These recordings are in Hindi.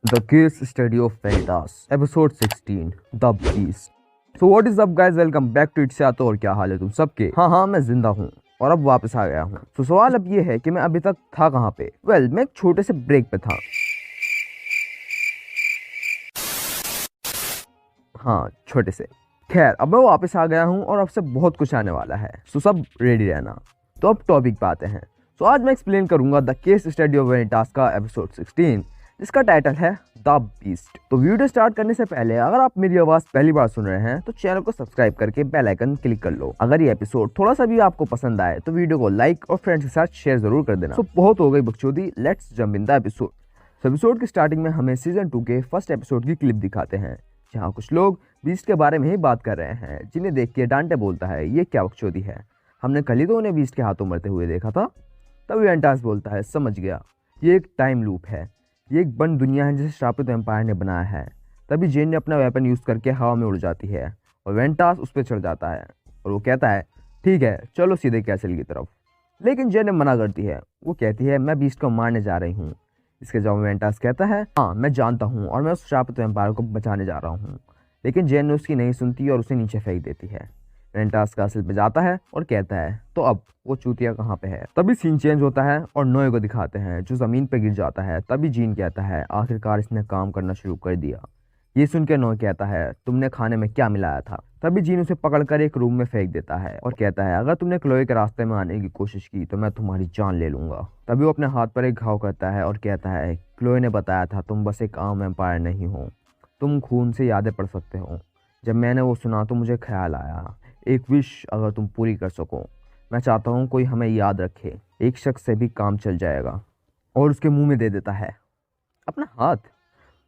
The Case Study of Veritas, Episode 16, The Beast. So what is up guys, welcome back to it's तो और क्या हाल है तुम सबके। हाँ मैं जिंदा हूँ और अब वापस आ गया हूँ। तो सवाल अब ये है कि मैं अभी तक था कहाँ पे। मैं एक छोटे से ब्रेक पे था। हाँ, छोटे से। खैर, अब मैं वापस आ गया हूँ और अब से बहुत कुछ आने वाला है, तो सब रेडी रहना। तो अब टॉपिक पे आते हैं। तो आज मैं एक्सप्लेन करूंगा the case study of Veritas का एपिसोड 16, जिसका टाइटल है द बीस्ट। तो वीडियो स्टार्ट करने से पहले अगर आप मेरी आवाज पहली बार सुन रहे हैं तो चैनल को सब्सक्राइब करके बेल आइकन क्लिक कर लो। अगर ये एपिसोड थोड़ा सा भी आपको पसंद आए तो वीडियो को लाइक और फ्रेंड्स के साथ शेयर जरूर कर देना। तो बहुत हो गई बकचोदी, let's jump in the episode. Episode की स्टार्टिंग में हमें सीजन 2 के फर्स्ट एपिसोड की क्लिप दिखाते हैं, जहाँ कुछ लोग बीस्ट के बारे में ही बात कर रहे हैं, जिन्हें देख के डांटे बोलता है ये क्या बकचोदी है, हमने कल ही तो उन्हें बीस्ट के हाथों मरते हुए देखा था। तभी वेंटास बोलता है समझ गया, ये एक टाइम लूप है, ये एक बंद दुनिया है जिसे श्रापित एम्पायर ने बनाया है। तभी जेन ने अपना वेपन यूज़ करके हवा में उड़ जाती है और वेंटास उस पर चढ़ जाता है और वो कहता है ठीक है चलो सीधे कैसल की तरफ। लेकिन जेन ने मना करती है, वो कहती है मैं बीस्ट को मारने जा रही हूँ। इसके जवाब में वेंटास कहता है हाँ मैं जानता हूँ और मैं उस श्रापित एम्पायर को बचाने जा रहा हूँ। लेकिन जेन ने उसकी नहीं सुनती और उसे नीचे फेंक देती है। वेंटास कासल पे जाता है और कहता है तो अब वो चूतिया कहाँ पे है। तभी सीन चेंज होता है और नोए को दिखाते हैं जो जमीन पे गिर जाता है। तभी जीन कहता है आखिरकार इसने काम करना शुरू कर दिया। ये सुन के नोए कहता है तुमने खाने में क्या मिलाया था। तभी जीन उसे पकड़कर एक रूम में फेंक देता है और कहता है अगर तुमने क्लोए के रास्ते में आने की कोशिश की तो मैं तुम्हारी जान ले लूंगा। तभी वो अपने हाथ पर एक घाव करता है और कहता है क्लोए ने बताया था तुम बस एक आम एम्पायर नहीं हो, तुम खून से यादें पढ़ सकते हो। जब मैंने वो सुना तो मुझे ख्याल आया एक विश अगर तुम पूरी कर सको, मैं चाहता हूँ कोई हमें याद रखे, एक शख्स से भी काम चल जाएगा। और उसके मुंह में दे देता है अपना हाथ।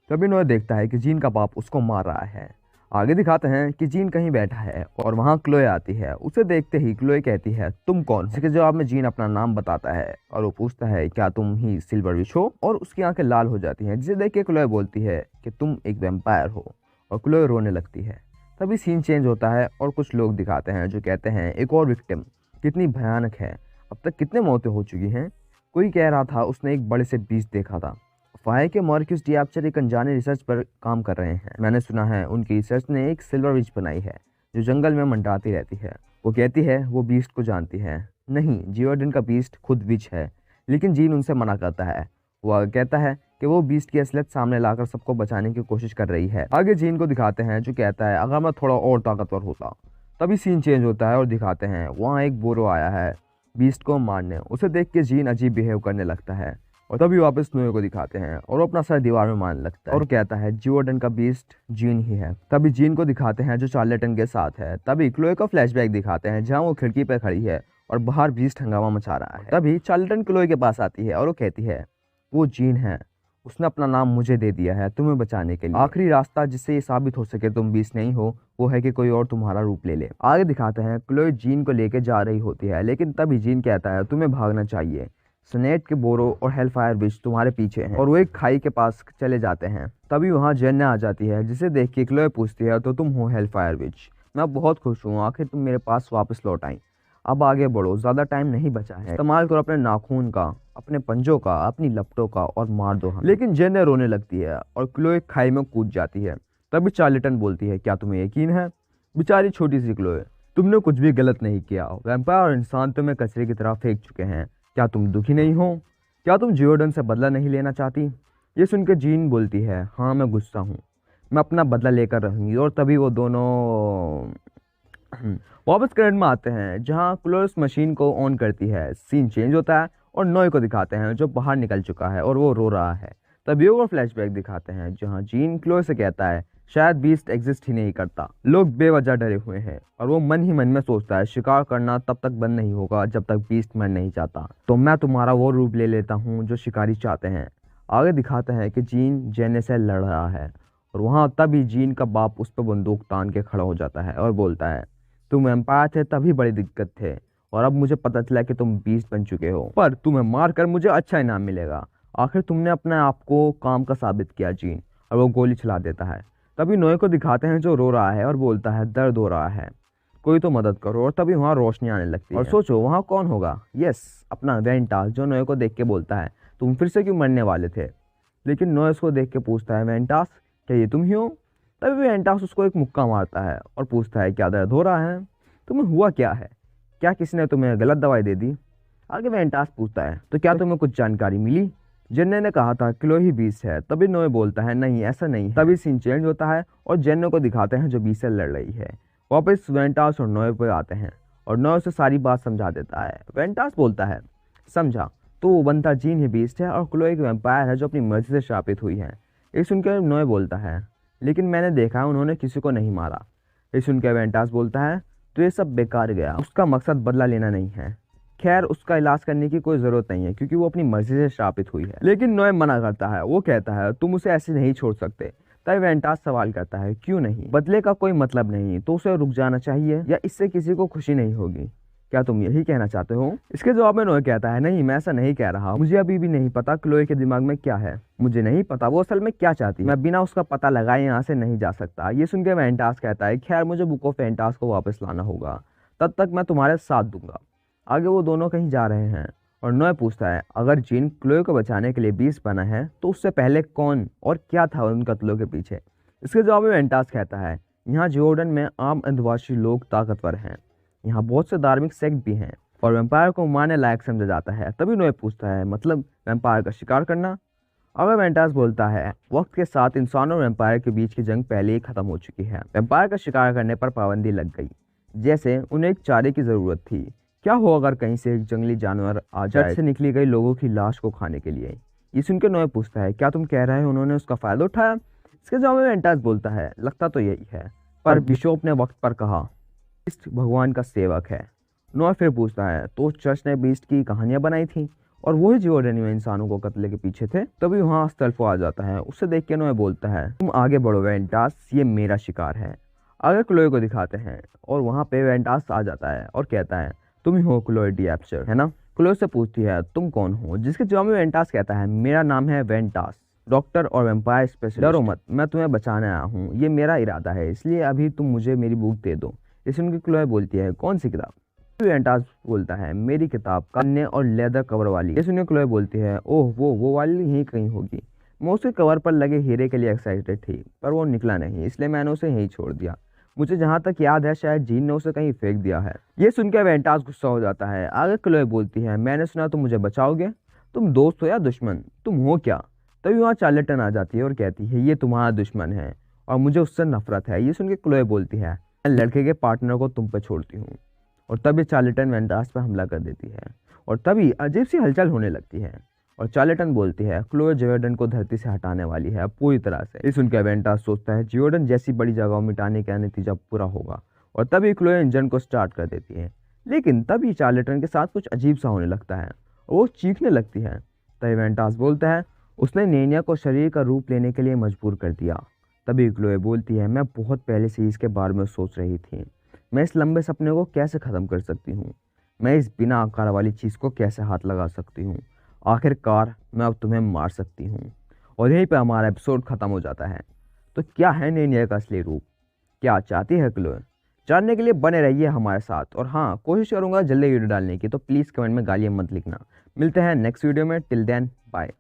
तभी नोए देखता है कि जीन का बाप उसको मार रहा है। आगे दिखाते हैं कि जीन कहीं बैठा है और वहाँ क्लोए आती है। उसे देखते ही क्लोए कहती है तुम कौन। इसके जवाब में जीन अपना नाम बताता है और वो पूछता है क्या तुम ही सिल्वर विश हो, और उसकी आंखें लाल हो जाती हैं, जिसे देख के क्लोए बोलती है कि तुम एक वैम्पायर हो, और क्लोए रोने लगती है। तभी सीन चेंज होता है और कुछ लोग दिखाते हैं जो कहते हैं एक और विक्टिम, कितनी भयानक है, अब तक कितने मौतें हो चुकी हैं। कोई कह रहा था उसने एक बड़े से बीस्ट देखा था। फायर के मॉर्क्यूस डिएप्चर एक अनजाने रिसर्च पर काम कर रहे हैं। मैंने सुना है उनकी रिसर्च ने एक सिल्वर विच बनाई है जो जंगल में मंडराती रहती है। वो कहती है वो बीस्ट को जानती है। नहीं, जियोडन का बीस्ट खुद विच है, लेकिन जीन उनसे मना करता है। वो आगे कहता है कि वो बीस्ट की असलियत सामने लाकर सबको बचाने की कोशिश कर रही है। आगे जीन को दिखाते हैं जो कहता है अगर मैं थोड़ा और ताकतवर होता। तभी सीन चेंज होता है और दिखाते हैं वहाँ एक बोरो आया है बीस्ट को मारने। उसे देख के जीन अजीब बिहेव करने लगता है और तभी वापस नोए को दिखाते हैं और वो अपना सर दीवार में मारने लगता है और कहता है जियोडन का बीस्ट जीन ही है। तभी जीन को दिखाते हैं जो चार्लेटन के साथ है। तभी क्लोए का फ्लैशबैक दिखाते हैं जहाँ वो खिड़की पर खड़ी है और बाहर बीस्ट हंगामा मचा रहा है। तभी चार्लेटन क्लोए के पास आती है और वो कहती है वो जीन है, उसने अपना नाम मुझे दे दिया है तुम्हें बचाने के लिए। आखिरी रास्ता जिससे ये साबित हो सके तुम बीस्ट नहीं हो वो है कि कोई और तुम्हारा रूप ले ले। आगे दिखाते हैं क्लोए जीन को लेके जा रही होती है, लेकिन तभी जीन कहता है तुम्हें भागना चाहिए, स्नेट के बोरो और हेलफायर विच तुम्हारे पीछे हैं। और वो एक खाई के पास चले जाते हैं। तभी वहाँ जेन आ जाती है जिसे देख के क्लोए पूछती है तो तुम हो हेलफायर विच। मैं बहुत खुश हूँ, आखिर तुम मेरे पास वापस लौट आई। अब आगे बढ़ो, ज़्यादा टाइम नहीं बचा है, इस्तेमाल करो अपने नाखून का, अपने पंजों का, अपनी लपटों का और मार दो हमें। लेकिन जेन रोने लगती है और क्लोए खाई में कूद जाती है। तभी चार्लेटन बोलती है क्या तुम्हें यकीन है। बेचारी छोटी सी क्लोए, तुमने कुछ भी गलत नहीं किया, वैम्पायर और इंसान तुम्हें कचरे की तरह फेंक चुके हैं, क्या तुम दुखी नहीं हो, क्या तुम जियोडन से बदला नहीं लेना चाहती। ये सुनकर जीन बोलती है हाँ मैं गुस्सा हूँ, मैं अपना बदला लेकर रहूँगी। और तभी वो दोनों वापस करंट में आते हैं जहां क्लोस मशीन को ऑन करती है। सीन चेंज होता है और नोए को दिखाते हैं जो बाहर निकल चुका है और वो रो रहा है। तभी और फ्लैशबैक दिखाते हैं जहां जीन क्लोए से कहता है शायद बीस्ट एग्जिस्ट ही नहीं करता, लोग बेवजह डरे हुए हैं। और वो मन ही मन में सोचता है शिकार करना तब तक बंद नहीं होगा जब तक बीस्ट मर नहीं चाहता, तो मैं तुम्हारा वो रूप ले लेता हूँ जो शिकारी चाहते हैं। आगे दिखाते हैं कि जीन जेने से लड़ रहा है और वहाँ तभी जीन का बाप उस पर बंदूक तान के खड़ा हो जाता है और बोलता है तुम एम्पायर थे तभी बड़ी दिक्कत थे और अब मुझे पता चला कि तुम बीस्ट बन चुके हो, पर तुम्हें मारकर मुझे अच्छा इनाम मिलेगा। आखिर तुमने अपने आप को काम का साबित किया जीन। और वो गोली चला देता है। तभी नोए को दिखाते हैं जो रो रहा है और बोलता है दर्द हो रहा है, कोई तो मदद करो। और तभी वहाँ रोशनी आने लगती है और सोचो वहाँ कौन होगा। यस, अपना वेंटास जो नोए को देख के बोलता है तुम फिर से क्यों मरने वाले थे। लेकिन नोए उसको देख के पूछता है, वेंटास क्या ये तुम ही हो? तभी वेंटास उसको एक मुक्का मारता है और पूछता है, क्या दर्द हो रहा है? तुम्हें हुआ क्या है? क्या किसी ने तुम्हें गलत दवाई दे दी? आगे वेंटास पूछता है, तो क्या तुम्हें कुछ जानकारी मिली? जेन्ने ने कहा था क्लोई ही बीस्ट है। तभी नोए बोलता है, नहीं ऐसा नहीं है। तभी सीन चेंज होता है और जेन्ने को दिखाते हैं जो बीस्ट से लड़ रही है। वापस वेंटास और नोए पे आते हैं और नोए उसे सारी बात समझा देता है। वेंटास बोलता है, समझा, तो वो बनता जीन ही बीस्ट है और क्लोई एक वैम्पायर है जो अपनी मर्जी से श्रापित हुई है। ये सुनकर नोए बोलता है, लेकिन मैंने देखा उन्होंने किसी को नहीं मारा। ये सुनकर वेंटास बोलता है, तो ये सब बेकार गया, उसका मकसद बदला लेना नहीं है। खैर उसका इलाज करने की कोई जरूरत नहीं है क्योंकि वो अपनी मर्जी से श्रापित हुई है। लेकिन नोए मना करता है। वो कहता है, तुम उसे ऐसे नहीं छोड़ सकते। तब वेंटास सवाल करता है, क्यों नहीं? बदले का कोई मतलब नहीं तो उसे रुक जाना चाहिए या इससे किसी को खुशी नहीं होगी? क्या तुम यही कहना चाहते हो? इसके जवाब में नोए कहता है, नहीं मैं ऐसा नहीं कह रहा। मुझे अभी भी नहीं पता क्लोई के दिमाग में क्या है। मुझे नहीं पता वो असल में क्या चाहती है। मैं बिना उसका पता लगाए यहाँ से नहीं जा सकता। ये सुनकर वेंटास कहता है, खैर मुझे बुक ऑफ वेंटास को वापस लाना होगा, तब तक मैं तुम्हारे साथ दूंगा। आगे वो दोनों कहीं जा रहे हैं और नोए पूछता है, अगर जीन क्लोई को बचाने के लिए बीस्ट बना है तो उससे पहले कौन और क्या था उन कत्लों के पीछे? इसके जवाब में वेंटास कहता है, यहाँ जियोडन में आम अंधवासी लोग ताकतवर हैं, यहाँ बहुत से धार्मिक सेक्ट भी हैं और वेम्पायर को मारने लायक समझा जाता है। तभी नोए पूछता है, मतलब वेम्पायर का शिकार करना? अगर वेंटास बोलता है, वक्त के साथ इंसान और वेम्पायर के बीच की जंग पहले ही खत्म हो चुकी है। वेम्पायर का शिकार करने पर पाबंदी लग गई, जैसे उन्हें एक चारे की जरूरत थी। क्या हो अगर कहीं से एक जंगली जानवर आ जाए से निकली गई लोगों की लाश को खाने के लिए? ये सुनकर नोए पूछता है, क्या तुम कह रहे हो उन्होंने उसका फायदा उठाया? इसके जवाब में वेंटास बोलता है, लगता तो यही है, पर बिशोप ने वक्त पर कहा बीस्ट भगवान का सेवक है। नोए फिर पूछता है, तो चर्च ने बीस्ट की कहानियां बनाई थी और वही जियोडन में इंसानों को कत्ले के पीछे थे? तभी वहाँ अस्तल्फो आ जाता है। उसे देख के नोए बोलता है, तुम आगे बढ़ो वेंटास, ये मेरा शिकार है। आगे क्लोई को दिखाते हैं और वहाँ पे वेंटास आ जाता है और कहता है, तुम ही हो क्लोई डिएप्चर, है ना? क्लोई से पूछती है, तुम कौन हो? जिसके जवाब में वेंटास कहता है, मेरा नाम है वेंटास, डॉक्टर और वेम्पायर स्पेशलिस्ट। डरो मत, मैं तुम्हें बचाने आया हूँ, ये मेरा इरादा है, इसलिए अभी तुम मुझे मेरी बुक दे दो। इसे उनकी क्लोई बोलती है, कौन सी किताब? वेंटास बोलता है, मेरी किताब, कान्य और लेदर कवर वाली। ये सुनकर क्लोई बोलती है, ओह वो वाली यहीं कहीं होगी। मैं उसके कवर पर लगे हीरे के लिए एक्साइटेड थी, पर वो निकला नहीं, इसलिए मैंने उसे यहीं छोड़ दिया। मुझे जहाँ तक याद है शायद जीन ने उसे कहीं फेंक दिया है। ये सुनकर वेंटास गुस्सा हो जाता है। आगे क्लोई बोलती है, मैंने सुना तुम मुझे बचाओगे। तुम दोस्त हो या दुश्मन? तुम हो क्या? तभी वहाँ चार्लेटन आ जाती है और कहती है, ये तुम्हारा दुश्मन है और मुझे उससे नफरत है। ये सुनकर क्लोई बोलती है, मैं लड़के के पार्टनर को तुम पर छोड़ती हूँ। और तभी चार्लेटन वेंटास पर हमला कर देती है और तभी अजीब सी हलचल होने लगती है और चार्लेटन बोलती है, क्लोई जियोडन को धरती से हटाने वाली है पूरी तरह से। इस सुनकर वेंटास सोचता है, जियोडन जैसी बड़ी जगह मिटाने का नतीजा पूरा होगा और तभी क्लोई इंजन को स्टार्ट कर देती है। लेकिन तभी चार्लेटन के साथ कुछ अजीब सा होने लगता है और वो चीखने लगती है। तभी वेंटास बोलता है, उसने नेनिया को शरीर का रूप लेने के लिए मजबूर कर दिया। तभी क्लोई बोलती है, मैं बहुत पहले से इसके बारे में सोच रही थी। मैं इस लंबे सपने को कैसे ख़त्म कर सकती हूँ? मैं इस बिना आकार वाली चीज़ को कैसे हाथ लगा सकती हूँ? आखिरकार मैं अब तुम्हें मार सकती हूँ। और यहीं पे हमारा एपिसोड ख़त्म हो जाता है। तो क्या है नेनिया का असली रूप? क्या चाहती है क्लोई? जानने के लिए बने रहिए हमारे साथ। और हाँ, कोशिश करूँगा जल्दी वीडियो डालने की, तो प्लीज़ कमेंट में गालियाँ मत लिखना। मिलते हैं नेक्स्ट वीडियो में। Till then bye.